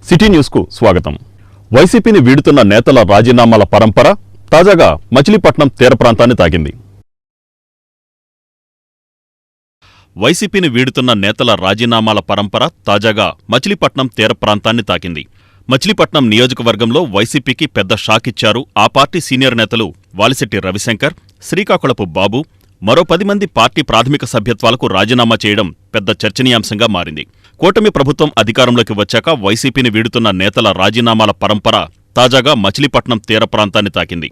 City news కు స్వాగతం. వైసీపీని వీడుతున్న నేతల రాజీనామాల పరంపర తాజాగా మచిలీపట్నం తీర ప్రాంతాన్ని తాకింది. వైసీపీని వీడుతున్న నేతల రాజీనామాల పరంపర తాజాగా మచిలీపట్నం తీర ప్రాంతాన్ని తాకింది. మచిలీపట్నం నియోజకవర్గంలో వైసీపీకి పెద్ద షాక్ ఇచ్చారు ఆ పార్టీ సీనియర్ నేతలు వాలిశెట్టి రవిశంకర్, శ్రీకాకుళపు బాబు. మరో 10 మంది పార్టీ ప్రాథమిక సభ్యత్వాలకు రాజీనామా చేయడం పెద్ద చర్చనీయాంశంగా మారింది. కూటమి ప్రభుత్వం అధికారంలోకి వచ్చాక వైసీపీని వీడుతున్న నేతల రాజీనామాల పరంపర తాజాగా మచిలీపట్నం తీర ప్రాంతాన్ని తాకింది.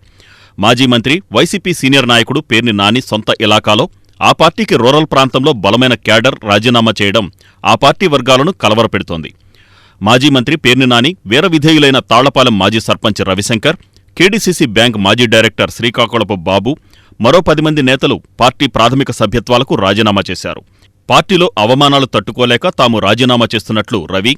మాజీ మంత్రి, వైసీపీ సీనియర్ నాయకుడు పేర్ని నాని సొంత ఇలాకాలో ఆ పార్టీకి రూరల్ ప్రాంతంలో బలమైన క్యాడర్ రాజీనామా చేయడం ఆ పార్టీ వర్గాలను కలవరపెడుతోంది. మాజీ మంత్రి పేర్ని నాని, వీర విధేయులైన తాళ్లపాలెం మాజీ సర్పంచ్ రవిశంకర్, కేడీసీసీ బ్యాంక్ మాజీ డైరెక్టర్ శ్రీకాకుళపు బాబు, మరో 10 మంది నేతలు పార్టీ ప్రాథమిక సభ్యత్వాలకు రాజీనామా చేశారు. పార్టీలో అవమానాలు తట్టుకోలేక తాము రాజీనామా చేస్తున్నట్లు రవి,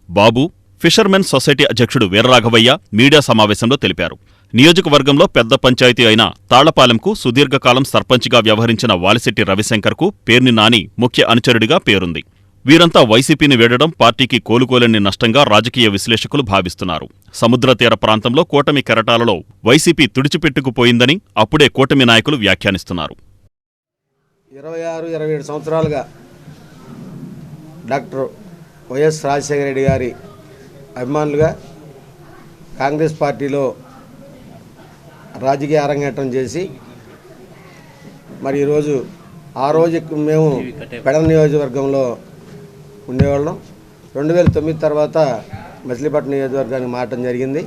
బాబు, ఫిషర్మెన్ సొసైటీ అధ్యక్షుడు వీరరాఘవయ్య మీడియా సమావేశంలో తెలిపారు. నియోజకవర్గంలో పెద్ద పంచాయతీ అయిన తాళ్లపాలెంకు సుదీర్ఘకాలం సర్పంచ్గా వ్యవహరించిన వాలిశెట్టి రవిశంకర్కు పేర్ని నాని ముఖ్య అనుచరుడిగా పేరుంది. వీరంతా వైసీపీని వీడడం పార్టీకి కోలుకోలేని నష్టంగా రాజకీయ విశ్లేషకులు భావిస్తున్నారు. సముద్ర తీర ప్రాంతంలో కూటమి కెరటాలలో వైసీపీ తుడిచిపెట్టుకుపోయిందని అప్పుడే కూటమి నాయకులు వ్యాఖ్యానిస్తున్నారు. 26-27 సంవత్సరాలుగా డాక్టర్ వైఎస్ రాజశేఖర రెడ్డి గారి అభిమానులుగా కాంగ్రెస్ పార్టీలో రాజకీయ అరంగేట్రం చేసి మరి ఈరోజు ఆ రోజు మేము పెడన నియోజకవర్గంలో ఉండేవాళ్ళం. 2009 తర్వాత మచిలీపట్నం నియోజకవర్గానికి మారటం జరిగింది.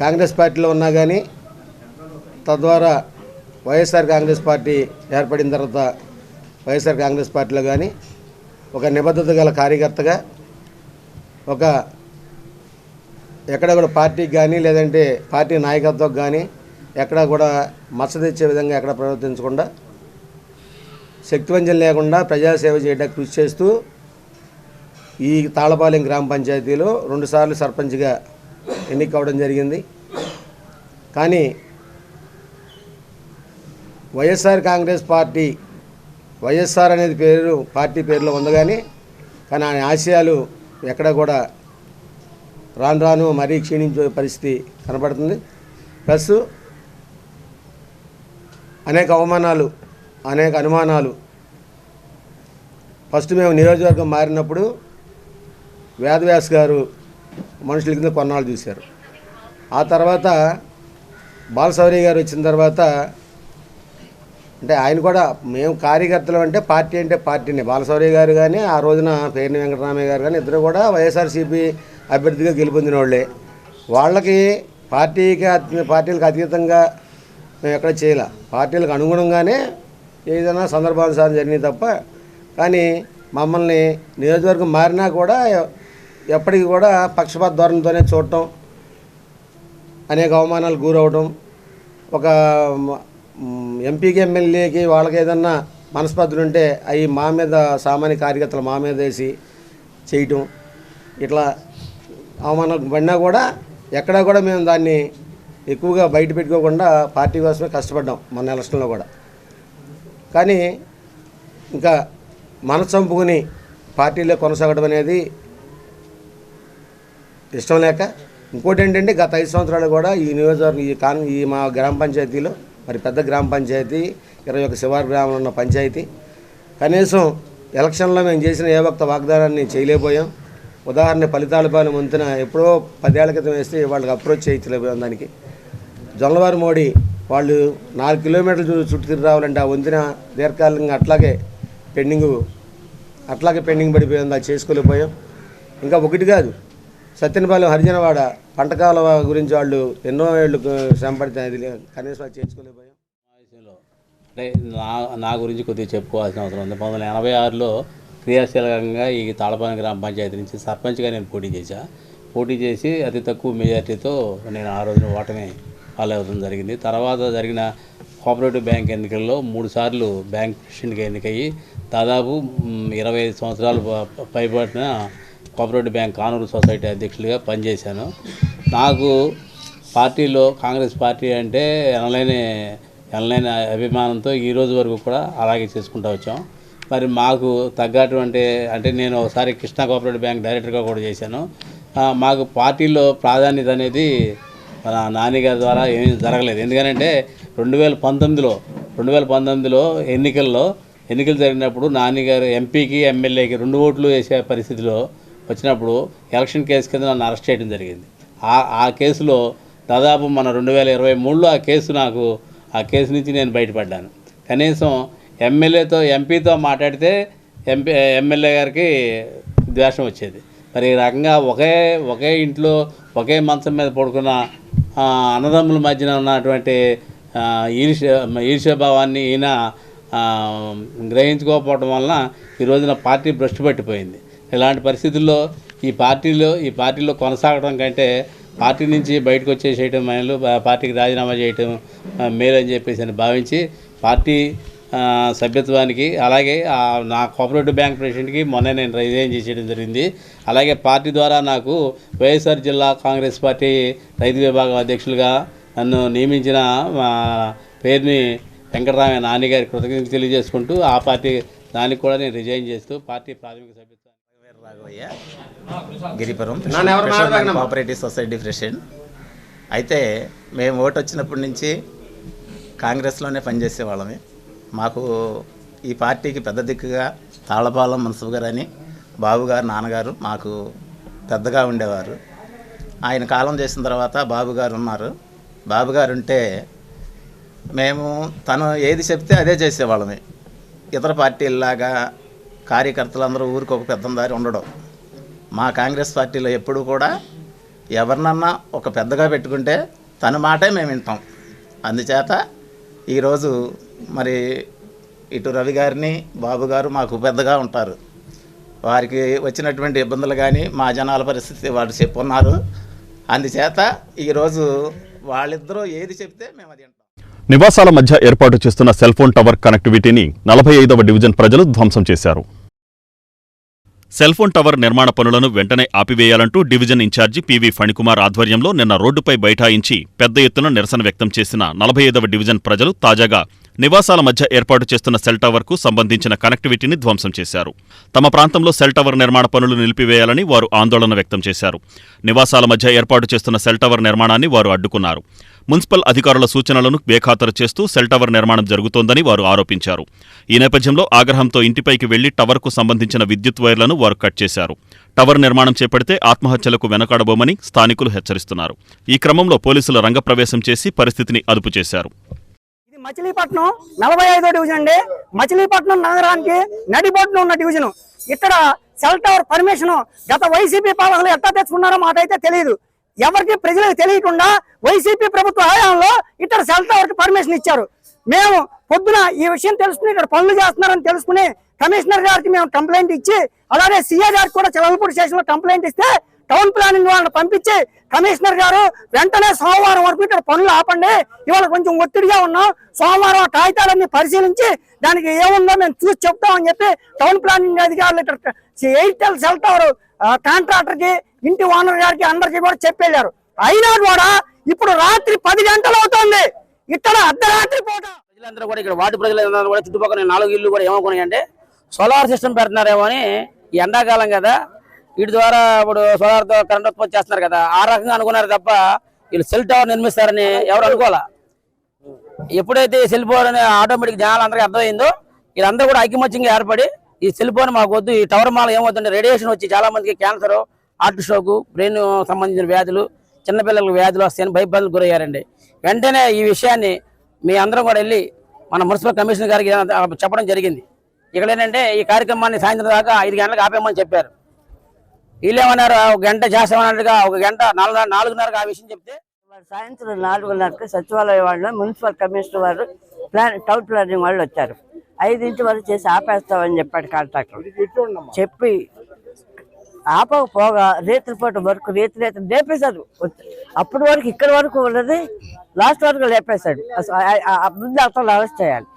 కాంగ్రెస్ పార్టీలో ఉన్నా కానీ తద్వారా వైఎస్ఆర్ కాంగ్రెస్ పార్టీ ఏర్పడిన తర్వాత వైఎస్ఆర్ కాంగ్రెస్ పార్టీలో కానీ ఒక నిబద్ధత గల కార్యకర్తగా ఒక ఎక్కడ కూడా పార్టీకి కానీ లేదంటే పార్టీ నాయకత్వం కానీ ఎక్కడ కూడా మచ్చ తెచ్చే విధంగా ఎక్కడ ప్రవర్తించకుండా శక్తివంచన లేకుండా ప్రజాసేవ చేయడానికి కృషి చేస్తూ ఈ తాళ్లపాలెం గ్రామ పంచాయతీలో 2 సార్లు సర్పంచ్గా ఎన్నికవడం జరిగింది. కానీ వైఎస్ఆర్ కాంగ్రెస్ పార్టీ వైఎస్ఆర్ అనేది పేరు పార్టీ పేరులో ఉంది కానీ ఆయన ఆశయాలు ఎక్కడ కూడా రాను రాను మరీ క్షీణించే పరిస్థితి కనబడుతుంది. ప్లస్ అనేక అవమానాలు, అనేక అనుమానాలు. ఫస్ట్ మేము నియోజకవర్గం మారినప్పుడు వేదవ్యాస్ గారు మనుషుల కింద కొన్నాళ్ళు చూశారు. ఆ తర్వాత బాలశౌరి గారు వచ్చిన తర్వాత అంటే ఆయన కూడా మేము కార్యకర్తలు అంటే పార్టీనే. బాలశౌరి గారు కానీ ఆ రోజున పేర్ని వెంకటరామయ్య గారు కానీ ఇద్దరు కూడా వైఎస్ఆర్సీపీ అభ్యర్థిగా గెలుపొందిన వాళ్ళే. వాళ్ళకి పార్టీలకు అతీతంగా మేము ఎక్కడ చేయాల, పార్టీలకు అనుగుణంగానే ఏదైనా సందర్భానుసారం జరిగినాయి తప్ప. కానీ మమ్మల్ని నియోజకవర్గం మారినా కూడా ఎప్పటికీ కూడా పక్షపాత ధోరణితోనే చూడటం, అనేక అవమానాలు గురవడం, ఒక ఎంపీకి ఎమ్మెల్యేకి వాళ్ళకి ఏదన్నా మనస్పర్ధలు ఉంటే అవి మా మీద సామాన్య కార్యకర్తలు మా మీద వేసి చేయటం, ఇట్లా అవమానాలు పడినా కూడా ఎక్కడా కూడా మేము దాన్ని ఎక్కువగా బయట పెట్టుకోకుండా పార్టీ కోసమే కష్టపడ్డాం మన ఎలక్షన్లో కూడా. కానీ ఇంకా మనసు చంపుకుని పార్టీలో కొనసాగడం అనేది ఇష్టం లేక, ఇంకోటి ఏంటంటే గత 5 సంవత్సరాలు కూడా ఈ నియోజకవర్గం ఈ మా గ్రామ పంచాయతీలో మరి పెద్ద గ్రామ పంచాయతీ 21 శివారు గ్రామంలో ఉన్న పంచాయతీ కనీసం ఎలక్షన్లో మేము చేసిన ఏ ఒక్క వాగ్దానాన్ని చేయలేకపోయాం. ఉదాహరణ తాళ్లపాలెం వంతెన ఎప్పుడో 10 ఏళ్ల క్రితం వేస్తే వాళ్ళకి అప్రోచ్ చేయలేకపోయాం. దానికి జొన్నవారి మోడీ వాళ్ళు 4 కిలోమీటర్లు చుట్టూ తిరిగి రావాలంటే ఆ వంతెన దీర్ఘకాలంగా అట్లాగే పెండింగ్ పడిపోయింది, అది చేసుకోలేకపోయాం. ఇంకా ఒకటి కాదు, సత్యనపాలెం హరిజనవాడ పంటకాల గురించి వాళ్ళు ఎన్నో ఏళ్ళు శ్రమపడితే అది కనీసం అది చేసుకోలేకపోయాం. అంటే నా గురించి కొద్దిగా చెప్పుకోవాల్సిన అవసరం ఉంది. 1986లో క్రియాశీలకంగా ఈ తాళ్లపాలెం గ్రామ పంచాయతీ నుంచి సర్పంచ్గా నేను పోటీ చేసి అతి తక్కువ మెజార్టీతో నేను ఆ రోజున ఓటమి పాలవడం జరిగింది. తర్వాత జరిగిన కోఆపరేటివ్ బ్యాంక్ ఎన్నికల్లో 3 సార్లు బ్యాంక్ ప్రెసిడెంట్గా ఎన్నికయ్యి దాదాపు 25 సంవత్సరాలు పైబడిన కోఆపరేటివ్ బ్యాంక్ కానూరు సొసైటీ అధ్యక్షుడిగా పనిచేశాను. నాకు పార్టీలో కాంగ్రెస్ పార్టీ అంటే ఎనలేని అభిమానంతో ఈ రోజు వరకు కూడా అలాగే చేసుకుంటూ వచ్చాం. మరి మాకు తగ్గటువంటి అంటే నేను ఒకసారి కృష్ణా కోఆపరేటివ్ బ్యాంక్ డైరెక్టర్గా కూడా చేశాను. మాకు పార్టీలో ప్రాధాన్యత అనేది మన నాన్నగారి ద్వారా ఏమీ జరగలేదు. ఎందుకంటే 2019లో ఎన్నికలు జరిగినప్పుడు నాన్నగారు ఎంపీకి ఎమ్మెల్యేకి 2 ఓట్లు వేసే పరిస్థితిలో వచ్చినప్పుడు ఎలక్షన్ కేసు కింద నన్ను అరెస్ట్ చేయడం జరిగింది. ఆ కేసులో దాదాపు మన 2023లో ఆ కేసు నుంచి నేను బయటపడ్డాను. కనీసం ఎంపీతో మాట్లాడితే ఎమ్మెల్యే గారికి ద్వేషం వచ్చేది. మరి ఈ రకంగా ఒకే ఇంట్లో ఒకే మంచం మీద పడుకున్న అన్నదమ్ముల మధ్యన ఉన్నటువంటి ఈర్ష్యాభావాన్ని ఈయన గ్రహించుకోకపోవడం వలన ఈ రోజున పార్టీ భ్రష్టు పట్టిపోయింది. ఇలాంటి పరిస్థితుల్లో ఈ పార్టీలో కొనసాగడం కంటే పార్టీ నుంచి బయటకు వచ్చేసేయటం మేలు, పార్టీకి రాజీనామా చేయటం మేలు అని చెప్పేసి భావించి పార్టీ సభ్యత్వానికి అలాగే నా కోఆపరేటివ్ బ్యాంక్ ప్రెసిడెంట్కి మొన్న నేను రిజైన్ చేసేయడం జరిగింది. అలాగే పార్టీ ద్వారా నాకు వైఎస్ఆర్ జిల్లా కాంగ్రెస్ పార్టీ రైతు విభాగం అధ్యక్షులుగా నన్ను నియమించిన పేరుని వెంకటరామయ్య నాన్నగారి కృతజ్ఞతలు తెలియజేసుకుంటూ ఆ పార్టీ దానికి కూడా నేను రిజైన్ చేస్తూ పార్టీ ప్రాథమిక సభ్యత్వాన్ని Raghavayya Giripuram cooperative society president. అయితే మేము ఓటు వచ్చినప్పటి నుంచి కాంగ్రెస్లోనే పనిచేసేవాళ్ళమే. మాకు ఈ పార్టీకి పెద్ద దిక్కుగా తాళపాలెం మున్సిఫ్ గారు అని బాబుగారు నాన్నగారు మాకు పెద్దగా ఉండేవారు. ఆయన కాలం చేసిన తర్వాత బాబుగారు ఉన్నారు. బాబుగారు ఉంటే మేము తను ఏది చెప్తే అదే చేసేవాళ్ళమే. ఇతర పార్టీల్లాగా కార్యకర్తలందరూ ఊరికి ఒక పెద్దందారి ఉండడం. మా కాంగ్రెస్ పార్టీలో ఎప్పుడు కూడా ఎవరినన్నా ఒక పెద్దగా పెట్టుకుంటే తన మాటే మేము వింటాం. అందుచేత ఈరోజు మరి ఇటు రవి గారిని బాబు గారు మాకు పెద్దగా ఉంటారు. వారికి వచ్చినటువంటి ఇబ్బందులు కానీ మా జనాల పరిస్థితి వాళ్ళు చెప్పున్నారు. అందుచేత ఈరోజు వాళ్ళిద్దరూ ఏది చెప్తే మేము అది వింటాం. నివాసాల మధ్య ఏర్పాటు చేస్తున్న సెల్ ఫోన్ టవర్ కనెక్టివిటీని 45వ డివిజన్ ప్రజలు ధ్వంసం చేశారు. సెల్ ఫోన్ టవర్ నిర్మాణ పనులను వెంటనే ఆపివేయాలంటూ డివిజన్ ఇన్ఛార్జి పివి ఫణికుమార్ ఆధ్వర్యంలో నిన్న రోడ్డుపై బైఠాయించి పెద్ద ఎత్తున నిరసన వ్యక్తం చేసిన 45వ డివిజన్ ప్రజలు తాజాగా నివాసాల మధ్య ఏర్పాటు చేస్తున్న సెల్ టవర్కు సంబంధించిన కనెక్టివిటీని ధ్వంసం చేశారు. తమ ప్రాంతంలో సెల్ టవర్ నిర్మాణ పనులు నిలిపివేయాలని వారు ఆందోళన వ్యక్తం చేశారు. నివాసాల మధ్య ఏర్పాటు చేస్తున్న సెల్ టవర్ నిర్మాణాన్ని వారు అడ్డుకున్నారు. మున్సిపల్ అధికారుల సూచనలను బేఖాతరు చేస్తూ సెల్ టవర్ నిర్మాణం జరుగుతోందని వారు ఆరోపించారు. ఈ నేపథ్యంలో ఆగ్రహంతో ఇంటిపైకి వెళ్లి టవర్కు సంబంధించిన విద్యుత్ వైర్లను వారు కట్ చేశారు. టవర్ నిర్మాణం చేపడితే ఆత్మహత్యలకు వెనకాడబోమని స్థానికులు హెచ్చరిస్తున్నారు. ఈ క్రమంలో పోలీసులు రంగప్రవేశం చేసి పరిస్థితిని అదుపు చేశారు. ఇది మచిలీపట్నం 45వ డివిజన్ అండి. మచిలీపట్నం నగరానికి నడిబొడ్డున ఉన్న డివిజన్. ఇక్కడ సెల్ టవర్ పర్మిషన్ గత వైసీపీ పాలనలో ఎట్లా తెచ్చుకున్నారో మాకైతే తెలియదు. ఎవరికి ప్రజలకు తెలియకుండా వైసీపీ ప్రభుత్వ హయాంలో ఇక్కడ సెల్ టవర్ కి పర్మిషన్ ఇచ్చారు. మేము పొద్దున ఈ విషయం తెలుసుకుని ఇక్కడ పనులు చేస్తున్నారని తెలుసుకుని కమిషనర్ గారికి మేము కంప్లైంట్ ఇచ్చి అలాగే సీఏ గారికి కూడా చలవలపూడి స్టేషన్ లో కంప్లైంట్ ఇస్తే టౌన్ ప్లానింగ్ వాళ్ళని పంపించి కమిషనర్ గారు వెంటనే సోమవారం వరకు ఇక్కడ పనులు ఆపండి, ఇవాళ కొంచెం ఒత్తిడిగా ఉన్నాం, సోమవారం ఆ కాగితాలన్నీ పరిశీలించి దానికి ఏముందో మేము చూసి చెప్తామని చెప్పి టౌన్ ప్లానింగ్ అధికారులు ఇక్కడ ఎయిర్టెల్ సెల్ టవర్ కాంట్రాక్టర్ కి ఇంటి ఓనర్ గారికి అందరికి కూడా చెప్పేళ్ళారు. అయినా కూడా ఇప్పుడు రాత్రి 10 గంటలు అవుతుంది, ఇక్కడ అర్ధరాత్రి పూట ప్రజలందరూ కూడా ఇక్కడ వార్డు ప్రజలందరూ కూడా చుట్టుపక్కల 4 ఇళ్ళు కూడా ఏమనుకున్నాయి అంటే సోలార్ సిస్టమ్ పెడుతున్నారేమో అని. ఈ ఎండాకాలం కదా, వీటి ద్వారా ఇప్పుడు సోలార్తో కరెంట్ ఉత్పత్తి చేస్తున్నారు కదా, ఆ రకంగా అనుకున్నారు తప్ప వీళ్ళు సెల్ టవర్ నిర్మిస్తారని ఎవరు అనుకోవాలా. ఎప్పుడైతే సెల్ ఫోన్ అనే ఆటోమేటిక్ జనాలు అందరికీ అర్థమైందో వీళ్ళందరూ కూడా ఐకమత్యంగా ఏర్పడి ఈ సెల్ ఫోన్ మాకు వద్దు, ఈ టవర్ మాల ఏమవుతుంటే రేడియేషన్ వచ్చి చాలా మందికి క్యాన్సర్, హార్ట్ స్ట్రోక్, బ్రెయిన్ సంబంధించిన వ్యాధులు, చిన్నపిల్లలకు వ్యాధులు వస్తాయని భయపడలు గురయ్యారండి. వెంటనే ఈ విషయాన్ని మీ అందరం కూడా వెళ్ళి మన మున్సిపల్ కమిషనర్ గారికి చెప్పడం జరిగింది. ఇక్కడ ఏంటంటే ఈ కార్యక్రమాన్ని సాయంత్రం దాకా 5 గంటలకు ఆపేయమని చెప్పారు. వీళ్ళేమన్నారు 1 గంట చేస్తామన్నట్టుగా 1 గంట 4:30కి ఆ విషయం చెప్తే సాయంత్రం 4:30కి సచివాలయం వాళ్ళు మున్సిపల్ కమిషనర్ వారు టౌన్ ప్లానింగ్ వాళ్ళు వచ్చారు. 5 వరకు చేసి ఆపేస్తామని చెప్పాడు కాంట్రాక్టర్. చెప్పి ఆపకపోగా రేతులపాటు వరకు రేతులు లేపేశాడు. అప్పటి వరకు ఇక్కడ వరకు ఉన్నది లాస్ట్ వరకు లేపేశాడు. ముందు అతను అరెస్ట్ చేయాలి.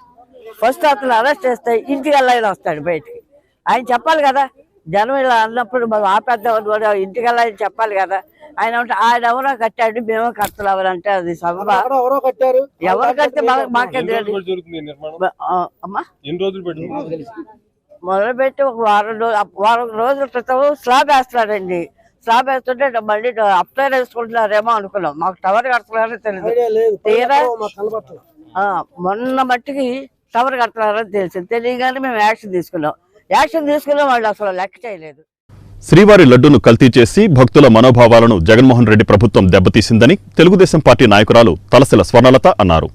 ఫస్ట్ అతను అరెస్ట్ చేస్తే ఇంటికి వెళ్ళాలని వస్తాడు బయటికి. ఆయన చెప్పాలి కదా, జనం ఇలా అన్నప్పుడు మనం ఆపేద్దామని కూడా ఇంటికి వెళ్ళాలని చెప్పాలి కదా. ఆయన ఆయన ఎవరో కట్టాడు, మేమో కట్టలేవరు అంటే అది సభ. ఎవరు కడితే మాకే అమ్మా మొదలుపెట్టి ఒక వారం రోజుల క్రితం స్లాబ్ వేస్తున్నాడండి. స్లాబ్ వేస్తుంటే మళ్ళీ అప్లైన్ వేసుకుంటున్నారేమో అనుకున్నాం. మాకు టవర్ కడుతున్నారని తెలియదు. తీరా మొన్న మట్టికి టవర్ కడుతున్నారని తెలిసింది. తెలియగానే మేము యాక్షన్ తీసుకున్నాం. వాళ్ళు అసలు లెక్క చేయలేదు. శ్రీవారి లడ్డూను కల్తీ చేసి భక్తుల మనోభావాలను జగన్మోహన్ రెడ్డి ప్రభుత్వం దెబ్బతీసిందని తెలుగుదేశం పార్టీ నాయకురాలు తలసిల స్వర్ణలత అన్నారు.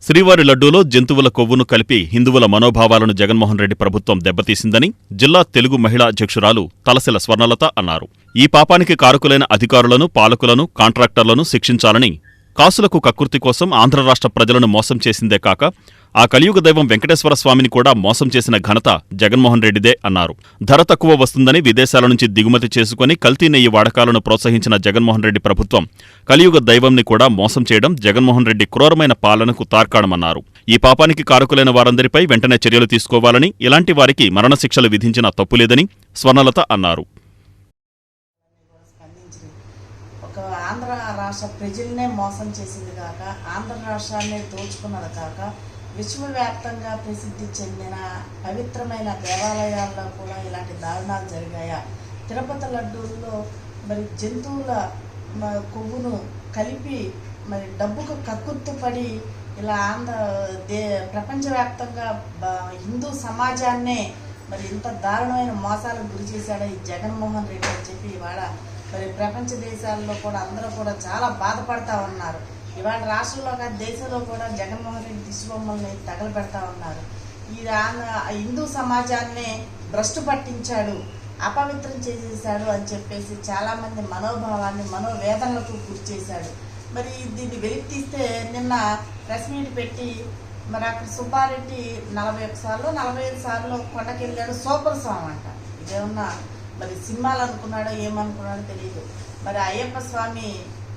శ్రీవారి లడ్డూలో జంతువుల కొవ్వును కలిపి హిందువుల మనోభావాలను జగన్మోహన్ రెడ్డి ప్రభుత్వం దెబ్బతీసిందని జిల్లా తెలుగు మహిళా అధ్యక్షురాలు తలసిల స్వర్ణలత అన్నారు. ఈ పాపానికి కారకులైన అధికారులను, పాలకులను, కాంట్రాక్టర్లను శిక్షించాలని, కాసులకు కక్కుర్తి కోసం ఆంధ్ర రాష్ట్ర ప్రజలను మోసం చేసిందే కాక ఆ కలియుగ దైవం వెంకటేశ్వర స్వామిని కూడా మోసం చేసిన ఘనత జగన్మోహన్ రెడ్డిదే అన్నారు. ధర తక్కువ వస్తుందని విదేశాల నుంచి దిగుమతి చేసుకుని కల్తీ నెయ్యి వాడకాలను ప్రోత్సహించిన జగన్మోహన్ రెడ్డి ప్రభుత్వం కలియుగ దైవంని కూడా మోసం చేయడం జగన్మోహన్ రెడ్డి క్రూరమైన పాలనకు తార్కాణమన్నారు. ఈ పాపానికి కారకులైన వారందరిపై వెంటనే చర్యలు తీసుకోవాలని, ఇలాంటి వారికి మరణశిక్షలు విధించినా తప్పులేదని స్వర్ణలత అన్నారు. ఆంధ్ర రాష్ట్ర ప్రజలనే మోసం చేసింది కాక, ఆంధ్ర రాష్ట్రాన్ని దోచుకున్నది కాక, విశ్వవ్యాప్తంగా ప్రసిద్ధి చెందిన పవిత్రమైన దేవాలయాల్లో కూడా ఇలాంటి దారుణాలు జరిగాయా? తిరుపతి లడ్డూల్లో మరి జంతువుల కొవ్వును కలిపి మరి డబ్బుకు కక్కుర్తుపడి ఇలా ప్రపంచవ్యాప్తంగా హిందూ సమాజాన్నే మరి ఇంత దారుణమైన మోసాలకు గురి చేశాడు ఈ జగన్మోహన్ రెడ్డి అని చెప్పి ఇవాళ మరి ప్రపంచ దేశాల్లో కూడా అందరూ కూడా చాలా బాధపడతా ఉన్నారు. ఇవాళ రాష్ట్రంలో కాదు దేశంలో కూడా జగన్మోహన్ రెడ్డి దిశబొమ్మల్ని తగలబెడతా ఉన్నారు. ఈ హిందూ సమాజాన్నే భ్రష్టు పట్టించాడు, అపవిత్రం చేసేసాడు అని చెప్పేసి చాలామంది మనోభావాన్ని మనోవేదనలకు గురి చేశాడు. మరి దీన్ని వెలికి తీస్తే నిన్న ప్రెస్ మీట్ పెట్టి మరి అక్కడ సుబ్బారెడ్డి 41 సార్లు 45 సార్లు కొండకెళ్ళాడు. సూపర్ సాంగ్ అంట. ఇదేమన్నా మరి సినిమాలు అనుకున్నాడో ఏమనుకున్నాడో తెలియదు. మరి అయ్యప్ప స్వామి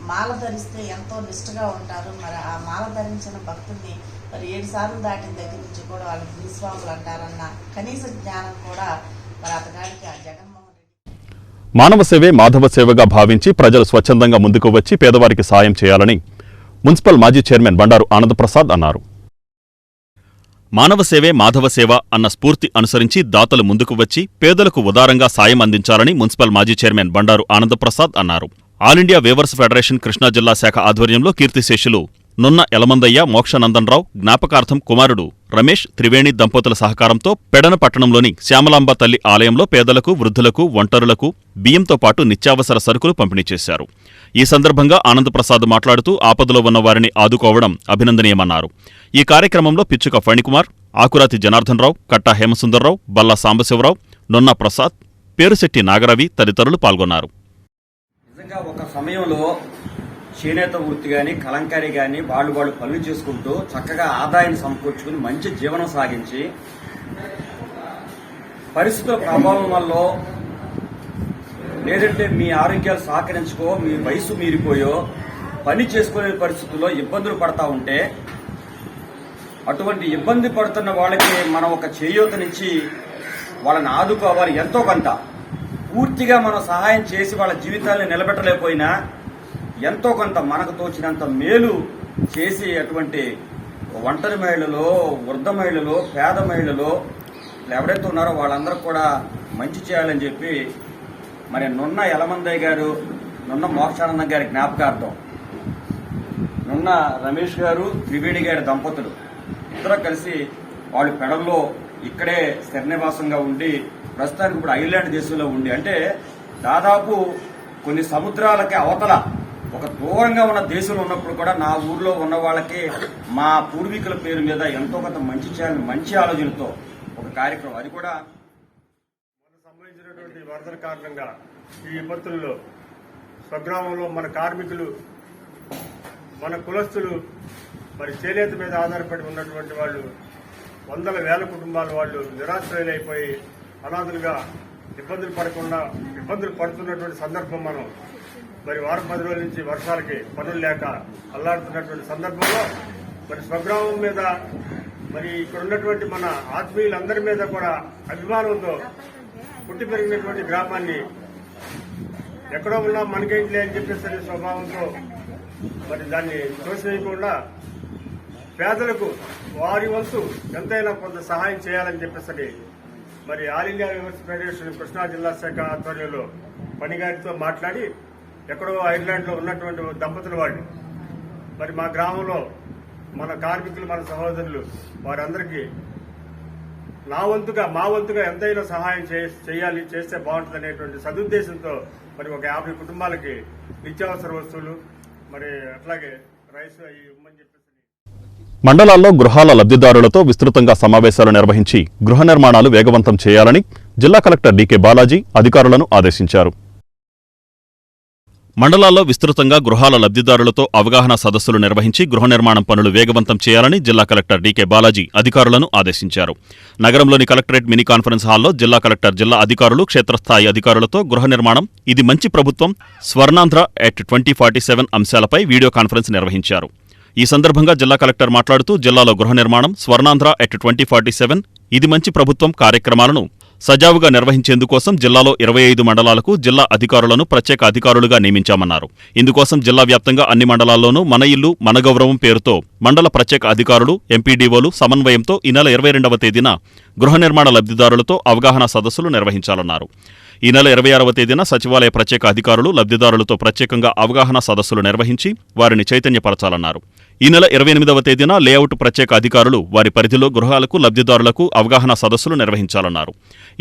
మాల ధరిస్తే ఎంతో నిష్ఠగా ఉంటారు. మరి ఆ మాల ధరించిన భక్తుల్ని మరి 7 సార్లు దాటిన దగ్గర నుంచి కూడా వాళ్ళు గురుస్వాములు అంటారన్న కనీస జ్ఞానం కూడా మరి అతగాడికి ఆ జగన్మోహన్ రెడ్డి. మానవ సేవే మాధవ సేవగా భావించి ప్రజలు స్వచ్ఛందంగా ముందుకు వచ్చి పేదవారికి సాయం చేయాలని మున్సిపల్ మాజీ చైర్మన్ బండారు ఆనందప్రసాద్ అన్నారు. మానవ సేవే మాధవ సేవ అన్న స్ఫూర్తి అనుసరించి దాతలు ముందుకు వచ్చి పేదలకు ఉదారంగా సాయం అందించాలని మున్సిపల్ మాజీ చైర్మన్ బండారు ఆనందప్రసాద్ అన్నారు. All India weavers federation Krishna జిల్లా శాఖ ఆధ్వర్యంలో కీర్తిశేషులు నున్న యలమందయ్య మోక్షనందనరావు జ్ఞాపకార్థం కుమారుడు రమేష్ త్రివేణి దంపతుల సహకారంతో పెడన పట్టణంలోని శ్యామలాంబ తల్లి ఆలయంలో పేదలకు, వృద్ధులకు, ఒంటరులకు బియ్యంతో పాటు నిత్యావసర సరుకులు పంపిణీ చేశారు. ఈ సందర్భంగా ఆనందప్రసాద్ మాట్లాడుతూ ఆపదలో ఉన్న వారిని ఆదుకోవడం అభినందనీయమన్నారు. ఈ కార్యక్రమంలో పిచ్చుక ఫణికుమార్, ఆకురాతి జనార్దనరావు, కట్టా హేమసుందర్రావు, బల్లా సాంబశివరావు, నొన్నా ప్రసాద్, పేరుశెట్టి నాగరవి తదితరులు పాల్గొన్నారు. నిజంగా ఒక సమయంలో చేనేత వృత్తి కానీ కలంకారీ కానీ వాళ్ళు పనులు చేసుకుంటూ చక్కగా ఆదాయాన్ని సమకూర్చుకుని మంచి జీవనం సాగించి పరిస్థితుల ప్రభావం వల్ల లేదంటే మీ ఆరోగ్యాలు సహకరించుకో, మీ వయసు మీరిపోయో పని చేసుకునే పరిస్థితుల్లో ఇబ్బందులు పడతా ఉంటే అటువంటి ఇబ్బంది పడుతున్న వాళ్ళకి మనం ఒక చేయూతనిచ్చి వాళ్ళని ఆదుకోవాలి. ఎంతో కొంత పూర్తిగా మనం సహాయం చేసి వాళ్ళ జీవితాన్ని నిలబెట్టలేకపోయినా ఎంతో కొంత మనకు తోచినంత మేలు చేసి అటువంటి ఒంటరి మహిళలు, వృద్ధ మహిళలు, పేద మహిళలు ఎవరైతే ఉన్నారో వాళ్ళందరూ కూడా మంచి చేయాలని చెప్పి మరి నున్న యలమందయ్య గారు, నున్న మోక్షానందం గారి జ్ఞాపకార్థం నున్న రమేష్ గారు, త్రివేణి గారి దంపతులు ఇద్దరు కలిసి వాళ్ళు పెడల్లో ఇక్కడే స్థిర నివాసంగా ఉండి ప్రస్తుతానికి ఇప్పుడు ఐర్లాండ్ దేశంలో ఉండి, అంటే దాదాపు కొన్ని సముద్రాలకి అవతల ఒక దూరంగా ఉన్న దేశంలో ఉన్నప్పుడు కూడా నా ఊర్లో ఉన్న వాళ్ళకి మా పూర్వీకుల పేరు మీద ఎంతో కొంత మంచి చేయాలని మంచి ఆలోచనతో ఒక కార్యక్రమం, అది కూడా సంబంధించినటువంటి వరదల కారణంగా ఈ విపత్తుల్లో స్వగ్రామంలో మన కార్మికులు, మన కులస్తులు, మరి చేనేత మీద ఆధారపడి ఉన్నటువంటి వాళ్ళు వందల వేల కుటుంబాల వాళ్ళు నిరాశ్రయులైపోయి అనాథులుగా ఇబ్బందులు పడుతున్నటువంటి సందర్భం మనం మరి వారం 10 రోజుల నుంచి వర్షాలకి పనులు లేక అల్లాడుతున్నటువంటి సందర్భంలో మరి స్వగ్రామం మీద మరి ఇక్కడ ఉన్నటువంటి మన ఆత్మీయులందరి మీద కూడా అభిమానంతో పుట్టి పెరిగినటువంటి గ్రామాన్ని ఎక్కడో ఉన్నా మనకేంటిలే అని చెప్పేసి స్వభావంతో మరి దాన్ని తోసివేయకుండా పేదలకు వారి వంతు ఎంతైనా కొంత సహాయం చేయాలని చెప్పేసి మరి all India reverse federation Krishna జిల్లా శాఖ ఆధ్వర్యంలో పనిగారితో మాట్లాడి ఎక్కడో ఐర్లాండ్లో ఉన్నటువంటి దంపతుల వాళ్ళు మరి మా గ్రామంలో మన కార్మికులు, మన సహోదరులు వారందరికీ మా వంతుగా ఎంతైనా సహాయం చేస్తే బాగుంటుంది అనేటువంటి సదుద్దేశంతో మరి ఒక 50 కుటుంబాలకి నిత్యావసర వస్తువులు మరి అట్లాగే రైస్ అవి ఇవ్వమని చెప్పేసి మండలాల్లో గృహాల లబ్ధిదారులతో విస్తృతంగా సమావేశాలు నిర్వహించి గృహ నిర్మాణాలు వేగవంతం చేయాలని జిల్లా కలెక్టర్ డీకే బాలాజీ అధికారులను ఆదేశించారు. మండలాల్లో విస్తృతంగా గృహాల లబ్ధిదారులతో అవగాహన సదస్సులు నిర్వహించి గృహ నిర్మాణం పనులు వేగవంతం చేయాలని జిల్లా కలెక్టర్ డీకే బాలాజీ అధికారులను ఆదేశించారు. నగరంలోని కలెక్టరేట్ మినీ కాన్ఫరెన్స్ హాల్లో జిల్లా కలెక్టర్, జిల్లా అధికారులు, క్షేత్రస్థాయి అధికారులతో గృహ నిర్మాణం, ఇది మంచి ప్రభుత్వం, స్వర్ణాంధ్ర ఎట్ 2047 అంశాలపై వీడియో కాన్ఫరెన్స్ నిర్వహించారు. ఈ సందర్భంగా జిల్లా కలెక్టర్ మాట్లాడుతూ జిల్లాలో గృహ నిర్మాణం, స్వర్ణాంధ్ర ఎట్ 2047, ఇది మంచి ప్రభుత్వం కార్యక్రమాలను సజావుగా నిర్వహించేందుకోసం జిల్లాలో 25 మండలాలకు జిల్లా అధికారులను ప్రత్యేక అధికారులుగా నియమించామన్నారు. ఇందుకోసం జిల్లా వ్యాప్తంగా అన్ని మండలాల్లోనూ మన ఇల్లు మన గౌరవం పేరుతో మండల ప్రత్యేక అధికారులు, ఎంపీడీఓలు సమన్వయంతో ఈ నెల 22వ తేదీన గృహ నిర్మాణ లబ్ధిదారులతో అవగాహన సదస్సులు నిర్వహించాలన్నారు. ఈ నెల 26వ తేదీన సచివాలయ ప్రత్యేక అధికారులు లబ్ధిదారులతో ప్రత్యేకంగా అవగాహన సదస్సులు నిర్వహించి వారిని చైతన్యపరచాలన్నారు. ఈ నెల 28వ తేదీన లేఅవుట్ ప్రత్యేక అధికారులు వారి పరిధిలో గృహాలకు లబ్ధిదారులకు అవగాహన సదస్సులు నిర్వహించాలన్నారు.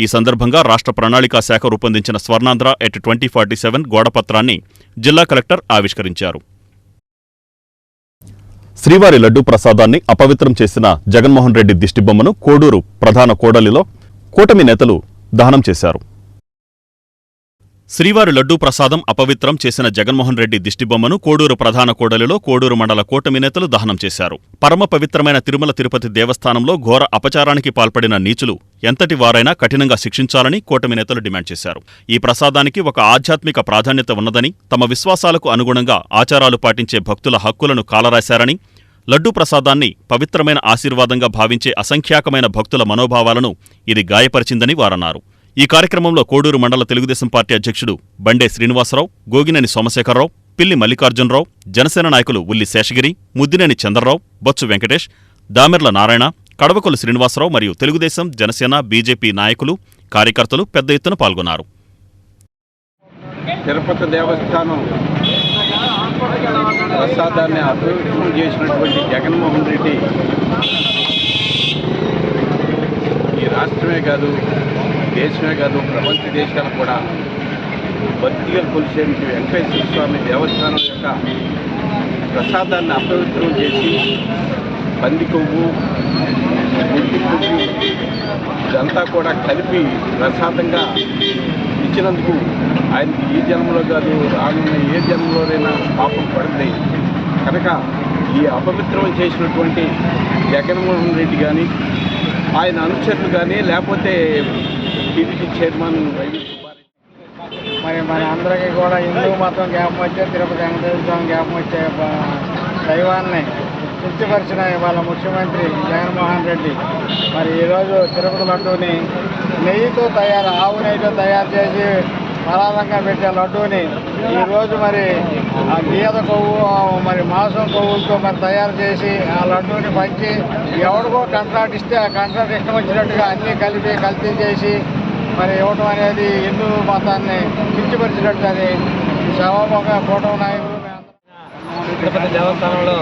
ఈ సందర్భంగా రాష్ట్ర ప్రణాళికా శాఖ రూపొందించిన స్వర్ణాంధ్ర ఎట్ 2047 గోడపత్రాన్ని జిల్లా కలెక్టర్ ఆవిష్కరించారు. శ్రీవారి లడ్డూ ప్రసాదాన్ని అపవిత్రం చేసిన జగన్మోహన్ రెడ్డి దిష్టిబొమ్మను కోడూరు ప్రధాన కూడలిలో కూటమి నేతలు దహనం చేశారు. శ్రీవారి లడ్డూ ప్రసాదం అపవిత్రం చేసిన జగన్మోహన్ రెడ్డి దిష్టిబొమ్మను కోడూరు ప్రధాన కూడలిలో కోడూరు మండల కూటమి నేతలు దహనం చేశారు. పరమ పవిత్రమైన తిరుమల తిరుపతి దేవస్థానంలో ఘోర అపచారానికి పాల్పడిన నీచులు ఎంతటి వారైనా కఠినంగా శిక్షించాలని కూటమి నేతలు డిమాండ్ చేశారు. ఈ ప్రసాదానికి ఒక ఆధ్యాత్మిక ప్రాధాన్యత ఉన్నదని, తమ విశ్వాసాలకు అనుగుణంగా ఆచారాలు పాటించే భక్తుల హక్కులను కాలరాశారని, లడ్డూ ప్రసాదాన్ని పవిత్రమైన ఆశీర్వాదంగా భావించే అసంఖ్యాకమైన భక్తుల మనోభావాలను ఇది గాయపరిచిందని వారన్నారు. ఈ కార్యక్రమంలో కోడూరు మండల తెలుగుదేశం పార్టీ అధ్యక్షుడు బండే శ్రీనివాసరావు, గోగినేని సోమశేఖరరావు, పిల్లి మల్లికార్జునరావు, జనసేన నాయకులు ఉల్లి శేషగిరి, ముద్దినేని చంద్రరావు, బొత్సు వెంకటేష్, దామెర్ల నారాయణ, కడవకొల్లు శ్రీనివాసరావు మరియు తెలుగుదేశం, జనసేన, బీజేపీ నాయకులు, కార్యకర్తలు పెద్ద ఎత్తున పాల్గొన్నారు. తిరుపతి దేవస్థానం ప్రసాదాన్ని అపవిత్రం చేసినటువంటి జగన్మోహన్ రెడ్డి ఈ రాష్ట్రమే కాదు, దేశమే కాదు, ప్రపంచ దేశాలు కూడా భక్తిగా కొలిసే వెంకటేశ్వర స్వామి దేవస్థానం యొక్క ప్రసాదాన్ని అపవిత్రం చేసి పంది కొవ్వు, గుడ్డి కొవ్వు ఇదంతా కూడా కలిపి ప్రసాదంగా ఇచ్చినందుకు ఆయనకి ఈ జన్మలో కాదు, రానున్న ఏ జన్మలోనైనా పాపం పడుతుంది. కనుక ఈ అపవిత్రం చేసినటువంటి జగన్మోహన్ రెడ్డి కానీ, ఆయన అనుచరులు కానీ, లేకపోతే టీడీపీ చైర్మన్ వైవి మరి మన అందరికీ కూడా హిందూ మతం జ్ఞాపకం వచ్చే, తిరుపతి వెంకటేశ్వర స్వామి జ్ఞాపకం వచ్చే దైవాన్ని తృప్తిపరిచిన వాళ్ళ ముఖ్యమంత్రి జగన్మోహన్ రెడ్డి మరి ఈరోజు తిరుపతి లడ్డూని ఆవు నెయ్యితో తయారు చేసి ప్రసాదంగా పెట్టే లడ్డూని ఈరోజు మరి ఆ గీత కొవ్వు, మరి మాంసం కొవ్వులతో మరి తయారు చేసి ఆ లడ్డూని పంచి ఎవరికో కాంట్రాక్ట్ ఇస్తే ఆ కాంట్రాక్ట్ ఇష్టం వచ్చినట్టుగా అన్నీ కలిపి కల్తీ చేసి మరి ఇవ్వటం అనేది హిందూ మతాన్ని కించపరిచినట్టు అది సభాముఖంగా కూటమి నాయకులు తిరుపతి దేవస్థానంలో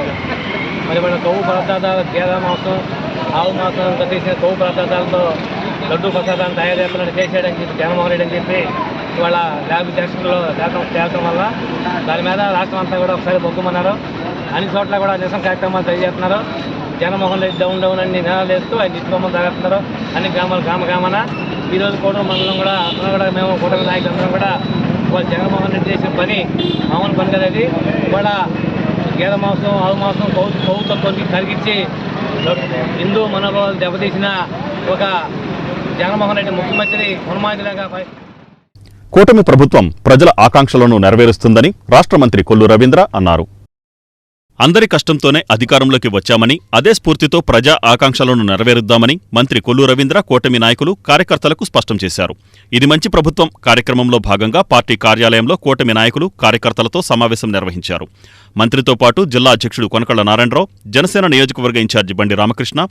మరి మన కొవ్వు పదార్థాలు, గేదె మాంసం, ఆవు మాంసం తీసిన కొవ్వు పదార్థాలతో లడ్డూ ప్రసాదాన్ని తయారు చేస్తానని చేసేయడానికి చెప్పి జగన్మోహన్ రెడ్డి అని చెప్పి ఇవాళ ల్యాబ్ టెస్టులో తేల్చడం వల్ల దాని మీద రాష్ట్రం అంతా కూడా ఒకసారి బొగ్గుమన్నారు. అన్ని చోట్ల కూడా నిరసన కార్యక్రమాలు తెలియజేస్తున్నారు. జగన్మోహన్ రెడ్డి డౌన్ అన్ని నినాదాలు వేస్తూ ఆయన దిష్టిబొమ్మలు తాగేస్తున్నారు. అన్ని గ్రామాన ఈరోజు కోటూరు మండలం కూడా మేము కూటమి నాయకులందరం కూడా వాళ్ళు జగన్మోహన్ రెడ్డి చేసిన పని మామూలు పని కదా. అది ఇవాళ గేదె మాంసం, ఆవు మాంసం కొవ్వుతో కొన్ని కరిగించి హిందూ మనోభావాలు దెబ్బతీసిన ఒక జగన్మోహన్ రెడ్డి ముఖ్యమంత్రి హనుమానుడిలాగా కూటమి ప్రభుత్వం ప్రజల ఆకాంక్షలను నెరవేరుస్తుందని రాష్ట్ర మంత్రి కొల్లు రవీంద్ర అన్నారు. అందరి కష్టంతోనే అధికారంలోకి వచ్చామని, అదే స్ఫూర్తితో ప్రజా ఆకాంక్షలను నెరవేరుద్దామని మంత్రి కొల్లు రవీంద్ర, కూటమి నాయకులు, కార్యకర్తలకు స్పష్టం చేశారు. ఇది మంచి ప్రభుత్వం కార్యక్రమంలో భాగంగా పార్టీ కార్యాలయంలో కూటమి నాయకులు, కార్యకర్తలతో సమావేశం నిర్వహించారు. మంత్రితో పాటు జిల్లా అధ్యక్షుడు కొనకళ్ల నారాయణరావు, జనసేన నియోజకవర్గ ఇన్ఛార్జి బండి రామకృష్ణ,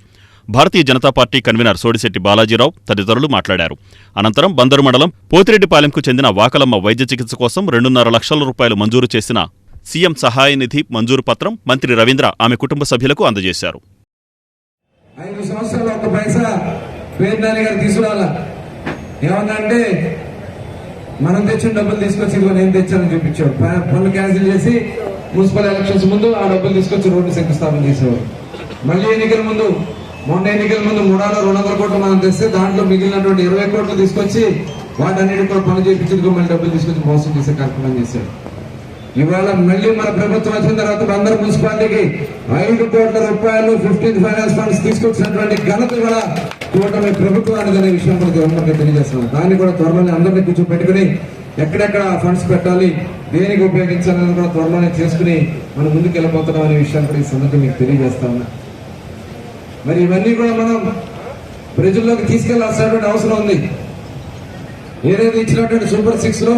భారతీయ జనతా పార్టీ కన్వీనర్ సోడిశెట్టి బాలాజీరావు తదితరులు మాట్లాడారు. అనంతరం బందరు మండలం పోతిరెడ్డిపాలెంకు చెందిన వాకలమ్మ వైద్య చికిత్స కోసం 2.5 లక్షల రూపాయలు మంజూరు చేసిన సీఎం సహాయ నిధి మంజూరు పత్రం మంత్రి రవీంద్ర ఆమె కుటుంబ సభ్యులకు అందజేశారు. 5 సంవత్సరాలు ఒక్క పైసా పేర్నాని గారు తీసుకురాలా. ఏమన్నా అంటే మనం తెచ్చిన డబ్బులు తీసుకొచ్చి ఇదిగో నేను తెచ్చానని చూపించాడు. పనులు క్యాన్సిల్ చేసి మున్సిపల్ ఎలక్షన్స్ ముందు ఆ డబ్బులు తీసుకొచ్చి రోడ్డు శంకుస్థాపన చేసేవాడు. మళ్ళీ ఎన్నికల ముందు, మొన్న ఎన్నికల ముందు 300-200 కోట్లు మనం తెస్తే దాంట్లో మిగిలినటువంటి 20 కోట్లు తీసుకొచ్చి వాటన్నిటి కూడా పనులు చేయించేందుకు మళ్ళీ డబ్బులు తీసుకొచ్చి మోసం చేసే కార్యక్రమం చేశాడు. ఇవాళ మళ్ళీ మన ప్రభుత్వం వచ్చిన తర్వాత బందరు మున్సిపాలిటీకి 5 కోట్ల రూపాయలు 15th ఫైనాన్స్ ఫండ్స్ తీసుకొచ్చినటువంటి ఘనత కూడా కూటమి ప్రభుత్వానికి అనే విషయం కూడా గవర్నమెంట్ తెలియజేస్తున్నాం. దాన్ని కూడా త్వరలోనే అందరినీ కూర్చోపెట్టుకుని ఎక్కడెక్కడ ఫండ్స్ పెట్టాలి, దేనికి ఉపయోగించాలని కూడా త్వరలోనే చేసుకుని మనం ముందుకు వెళ్ళిపోతున్నాం అనే విషయాన్ని కూడా ఈ సందర్భంగా మీకు తెలియజేస్తా ఉన్నా. మరి ఇవన్నీ కూడా మనం ప్రజల్లోకి తీసుకెళ్లాల్సినటువంటి అవసరం ఉంది. ఏదైతే ఇచ్చినటువంటి సూపర్ 6 లో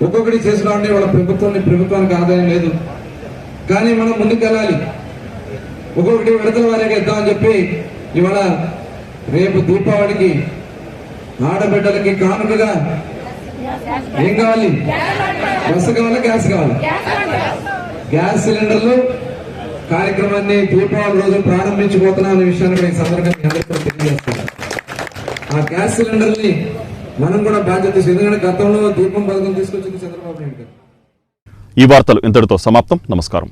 ఒక్కొక్కటి చేసినామంటే వాళ్ళ ప్రభుత్వానికి ఆదాయం లేదు, కానీ మనం ముందుకెళ్ళాలి. ఒక్కొక్కటి విడతల వారీగా ఇద్దామని చెప్పి ఇవాళ రేపు దీపావళికి ఆడబిడ్డలకి కానుకగా ఏం కావాలి? బస్సు కావాలా, గ్యాస్ కావాలి? గ్యాస్ సిలిండర్లు కార్యక్రమాన్ని దీపావళి రోజు ప్రారంభించబోతున్నాం అనే విషయాన్ని కూడా ఈ సందర్భంగా మీ అందరికీ తెలియజేస్తాను. ఆ గ్యాస్ సిలిండర్ని మనం కూడా బాధ్యత, ఎందుకంటే గతంలో దీపం పథకం తీసుకొచ్చింది చంద్రబాబు నాయుడు గారు. ఈ వార్తలు ఇంతటితో సమాప్తం. నమస్కారం.